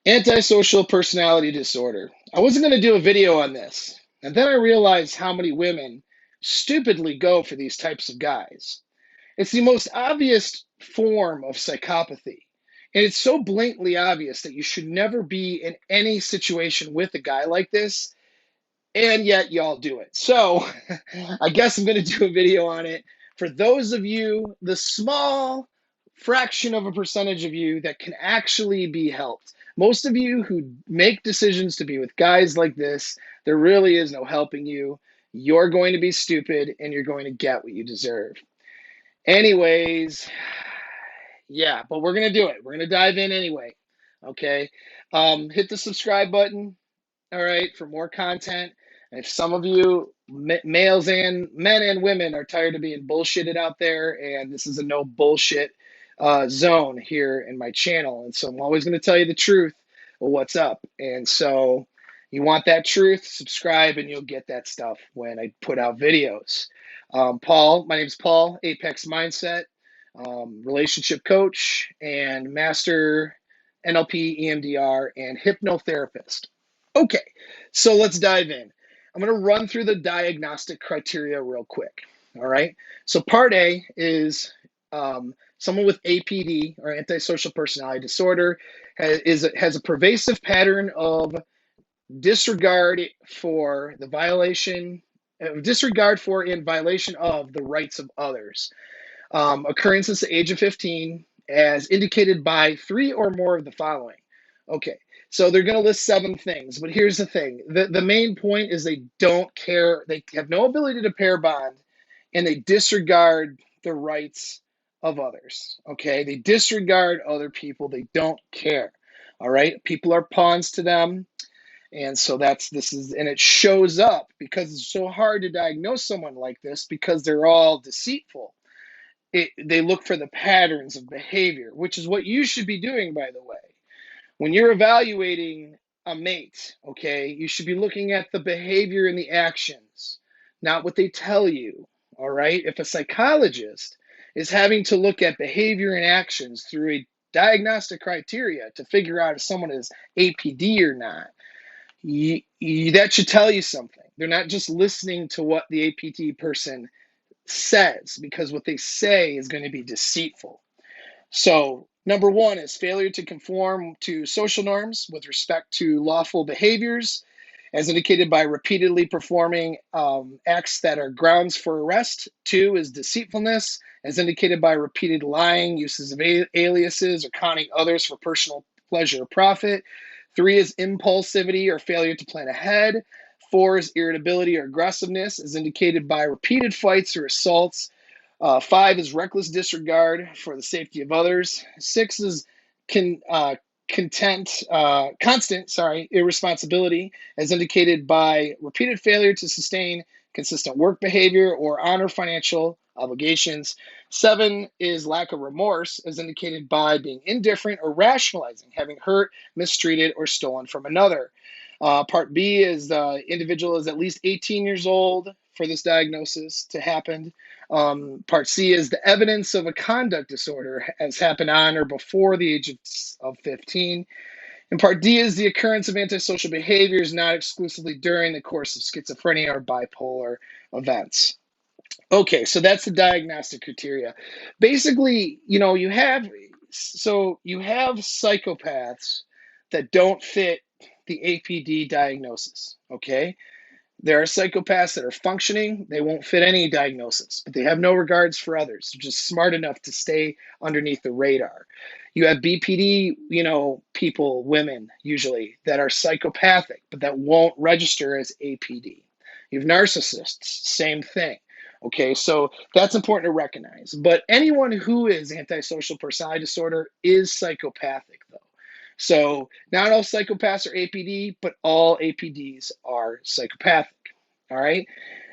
Antisocial Personality Disorder. I wasn't going to do a video on this, and then I realized how many women stupidly go for these types of guys. It's the most obvious form of psychopathy, and it's so blatantly obvious that you should never be in any situation with a guy like this, and yet y'all do it. So I guess I'm going to do a video on it for those of you, the small fraction of a percentage of you that can actually be helped. Most of you who make decisions to be with guys like this, there really is no helping you. You're going to be stupid and you're going to get what you deserve. Anyways, yeah, but we're going to do it. We're going to dive in anyway. Okay. Hit the subscribe button, all right, for more content. And if some of you males and men and women are tired of being bullshitted out there, and this is a no bullshit zone here in my channel, and so I'm always going to tell you the truth of what's up. And so you want that truth, subscribe, and you'll get that stuff when I put out videos. My name's Paul, Apex Mindset, relationship coach, and master NLP, EMDR, and hypnotherapist. Okay, so let's dive in. I'm going to run through the diagnostic criteria real quick. All right. So part A is someone with APD or antisocial personality disorder has a pervasive pattern of disregard for the violation, disregard for in violation of the rights of others, occurring since the age of 15, as indicated by three or more of the following. Okay, so they're going to list 7 things, but here's the thing. The main point is they don't care. They have no ability to pair bond, and they disregard the rights of others. Okay, they disregard other people. They don't care. All right, people are pawns to them. And so and it shows up because it's so hard to diagnose someone like this because they're all deceitful. They look for the patterns of behavior, which is what you should be doing, by the way. When you're evaluating a mate, okay, you should be looking at the behavior and the actions, not what they tell you, all right? If a psychologist is having to look at behavior and actions through a diagnostic criteria to figure out if someone is APD or not, that should tell you something. They're not just listening to what the APD person says, because what they say is going to be deceitful. So, number 1 is failure to conform to social norms with respect to lawful behaviors, as indicated by repeatedly performing acts that are grounds for arrest. 2 is deceitfulness, as indicated by repeated lying, uses of aliases, or conning others for personal pleasure or profit. 3 is impulsivity or failure to plan ahead. 4 is irritability or aggressiveness, as indicated by repeated fights or assaults. 5 is reckless disregard for the safety of others. 6 is constant irresponsibility, as indicated by repeated failure to sustain consistent work behavior or honor financial obligations. 7 is lack of remorse, as indicated by being indifferent or rationalizing having hurt, mistreated, or stolen from another. Part B is the individual is at least 18 years old for this diagnosis to happen. Part C is the evidence of a conduct disorder has happened on or before the age of 15. And part D is the occurrence of antisocial behaviors not exclusively during the course of schizophrenia or bipolar events. Okay, so that's the diagnostic criteria. Basically, you have psychopaths that don't fit the APD diagnosis, okay? There are psychopaths that are functioning. They won't fit any diagnosis, but they have no regards for others. They're just smart enough to stay underneath the radar. You have BPD, people, women usually, that are psychopathic, but that won't register as APD. You have narcissists, same thing. Okay, so that's important to recognize. But anyone who is antisocial personality disorder is psychopathic, though. So not all psychopaths are APD, but all APDs are psychopathic. All right.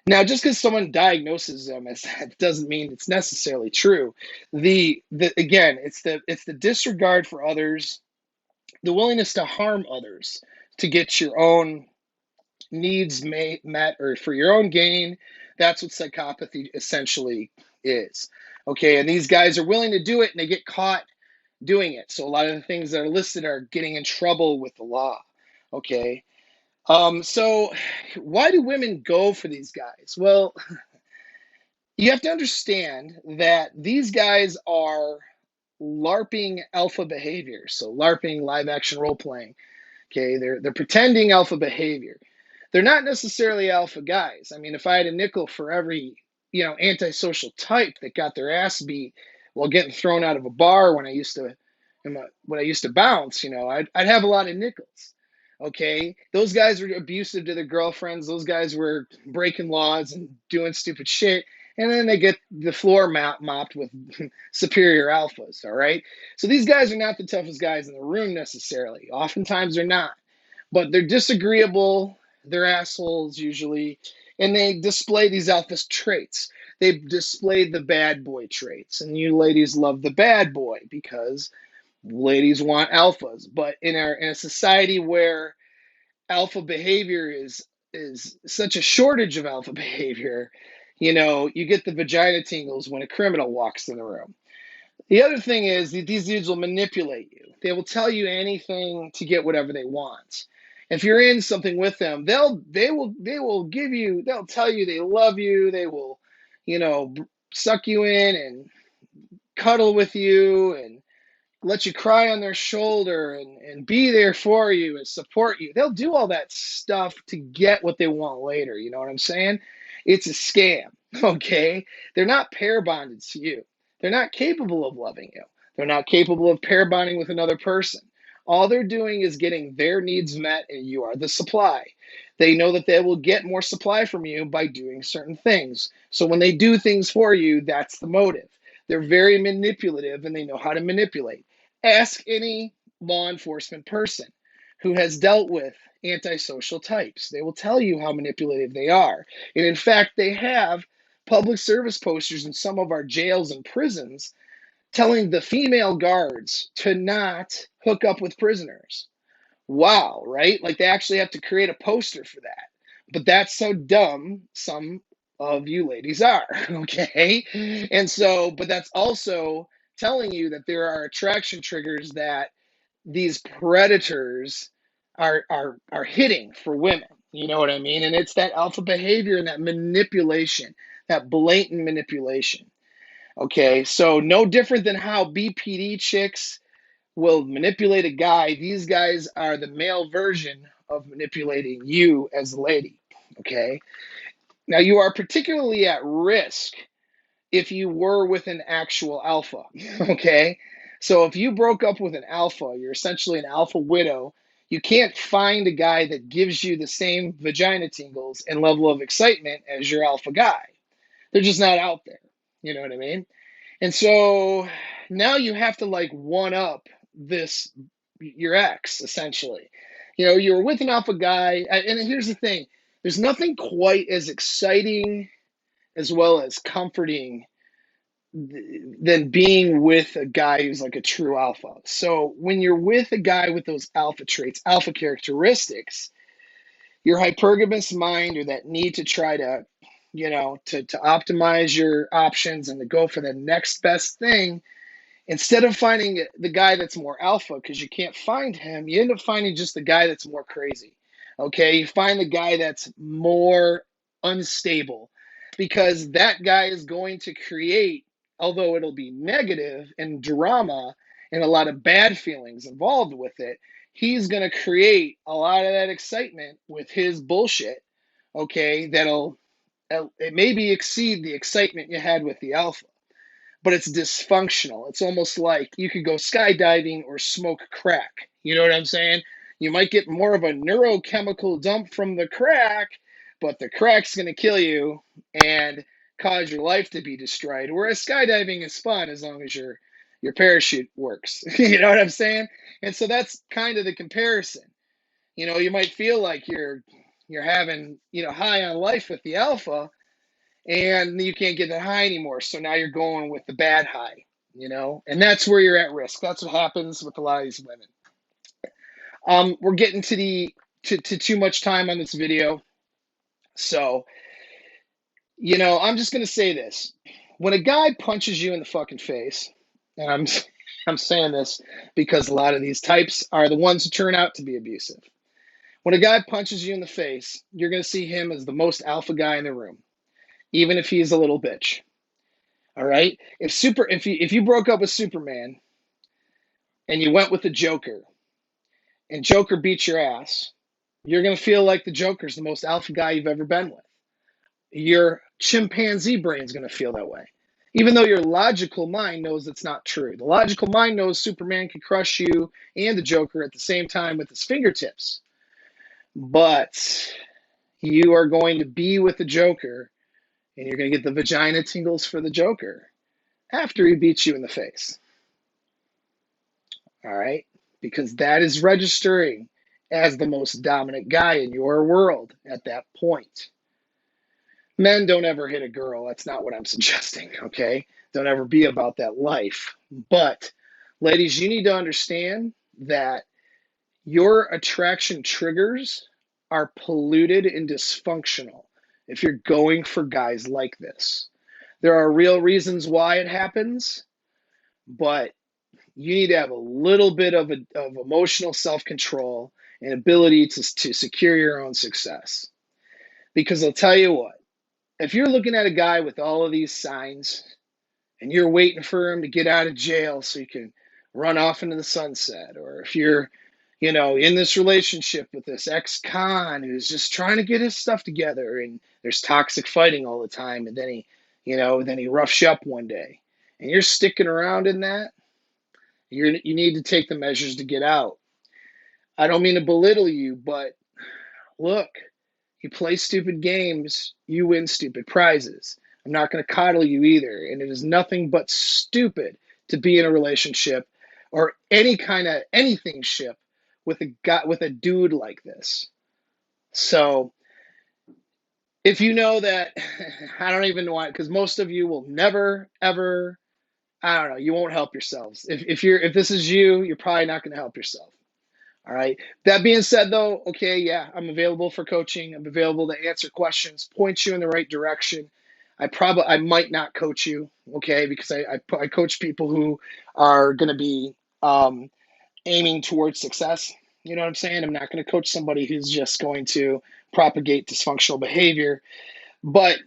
Now, just because someone diagnoses them as that doesn't mean it's necessarily true. Again, it's the disregard for others, the willingness to harm others to get your own needs met or for your own gain. That's what psychopathy essentially is. Okay, and these guys are willing to do it, and they get caught doing it. So a lot of the things that are listed are getting in trouble with the law. Okay. So why do women go for these guys? Well, you have to understand that these guys are LARPing alpha behavior. So LARPing, live action role playing. Okay, they're pretending alpha behavior. They're not necessarily alpha guys. I mean, if I had a nickel for every, antisocial type that got their ass beat while getting thrown out of a bar when I used to bounce, I'd have a lot of nickels. Okay, those guys were abusive to their girlfriends. Those guys were breaking laws and doing stupid shit, and then they get the floor mopped with superior alphas. All right, so these guys are not the toughest guys in the room necessarily. Oftentimes they're not, but they're disagreeable, they're assholes usually, and they display these alpha traits. They display the bad boy traits, and you ladies love the bad boy because ladies want alphas. But in a society where alpha behavior is such a shortage of alpha behavior, you get the vagina tingles when a criminal walks in the room. The other thing is that these dudes will manipulate you. They will tell you anything to get whatever they want. If you're in something with them, they'll tell you they love you. They will, suck you in and cuddle with you and let you cry on their shoulder and be there for you and support you. They'll do all that stuff to get what they want later. You know what I'm saying? It's a scam. Okay. They're not pair bonded to you. They're not capable of loving you. They're not capable of pair bonding with another person. All they're doing is getting their needs met, and you are the supply. They know that they will get more supply from you by doing certain things. So when they do things for you, that's the motive. They're very manipulative and they know how to manipulate. Ask any law enforcement person who has dealt with antisocial types. They will tell you how manipulative they are. And in fact, they have public service posters in some of our jails and prisons telling the female guards to not hook up with prisoners. Wow, right? Like they actually have to create a poster for that. But that's so dumb some of you ladies are, okay? And so, but that's also telling you that there are attraction triggers that these predators are hitting for women. You know what I mean? And it's that alpha behavior and that manipulation, that blatant manipulation. Okay, so no different than how BPD chicks will manipulate a guy. These guys are the male version of manipulating you as a lady. Okay. Now you are particularly at risk if you were with an actual alpha. Okay. So if you broke up with an alpha, you're essentially an alpha widow. You can't find a guy that gives you the same vagina tingles and level of excitement as your alpha guy. They're just not out there. You know what I mean? And so now you have to like one up this your ex essentially. You were with an alpha guy, and here's the thing: there's nothing quite as exciting as well as comforting than being with a guy who's like a true alpha. So when you're with a guy with those alpha traits, alpha characteristics, your hypergamous mind or that need to try to to optimize your options and to go for the next best thing. Instead of finding the guy that's more alpha because you can't find him, you end up finding just the guy that's more crazy. Okay, you find the guy that's more unstable because that guy is going to create, although it'll be negative and drama and a lot of bad feelings involved with it, he's going to create a lot of that excitement with his bullshit. Okay, that'll it maybe exceed the excitement you had with the alpha, but it's dysfunctional. It's almost like you could go skydiving or smoke crack. You know what I'm saying? You might get more of a neurochemical dump from the crack, but the crack's going to kill you and cause your life to be destroyed. Whereas skydiving is fun as long as your parachute works. You know what I'm saying? And so that's kind of the comparison. You might feel like you're having, high on life with the alpha, and you can't get that high anymore. So now you're going with the bad high, and that's where you're at risk. That's what happens with a lot of these women. We're getting to too much time on this video. So, I'm just going to say this. When a guy punches you in the fucking face, and I'm saying this because a lot of these types are the ones who turn out to be abusive. When a guy punches you in the face, you're going to see him as the most alpha guy in the room, even if he's a little bitch. All right? If you broke up with Superman and you went with the Joker and Joker beats your ass, you're going to feel like the Joker's the most alpha guy you've ever been with. Your chimpanzee brain's going to feel that way. Even though your logical mind knows it's not true. The logical mind knows Superman can crush you and the Joker at the same time with his fingertips. But you are going to be with the Joker and you're going to get the vagina tingles for the Joker after he beats you in the face. All right? Because that is registering as the most dominant guy in your world at that point. Men, don't ever hit a girl. That's not what I'm suggesting, okay? Don't ever be about that life. But, ladies, you need to understand that your attraction triggers are polluted and dysfunctional if you're going for guys like this. There are real reasons why it happens, but you need to have a little bit of emotional self-control and ability to secure your own success. Because I'll tell you what, if you're looking at a guy with all of these signs and you're waiting for him to get out of jail so you can run off into the sunset, or if you're, in this relationship with this ex-con who's just trying to get his stuff together and there's toxic fighting all the time, and then he roughs you up one day and you're sticking around in that, you need to take the measures to get out. I don't mean to belittle you, but look, you play stupid games, you win stupid prizes. I'm not going to coddle you either. And it is nothing but stupid to be in a relationship or any kind of anything ship with a dude like this. So if you know that, I don't even know why, because most of you will never, ever, I don't know, you won't help yourselves. If this is you, you're probably not going to help yourself. All right. That being said, though, okay, yeah, I'm available for coaching. I'm available to answer questions, point you in the right direction. I might not coach you, okay, because I coach people who are going to be aiming towards success. You know what I'm saying? I'm not going to coach somebody who's just going to propagate dysfunctional behavior. But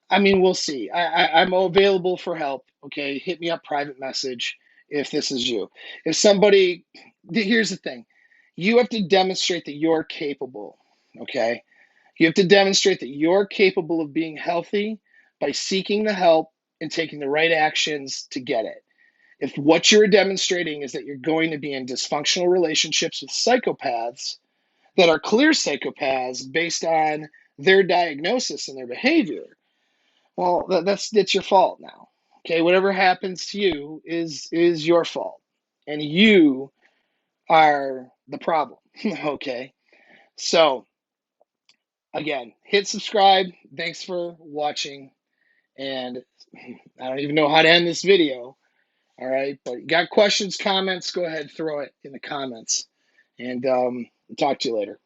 I mean, we'll see. I'm available for help. Okay, hit me up private message if this is you. If somebody, here's the thing. You have to demonstrate that you're capable, okay? You have to demonstrate that you're capable of being healthy by seeking the help and taking the right actions to get it. If what you're demonstrating is that you're going to be in dysfunctional relationships with psychopaths that are clear psychopaths based on their diagnosis and their behavior, well, that's your fault now. Okay, whatever happens to you is your fault, and you are the problem. Okay, so again, hit subscribe. Thanks for watching, and I don't even know how to end this video. All right, but you got questions, comments? Go ahead, throw it in the comments, and talk to you later.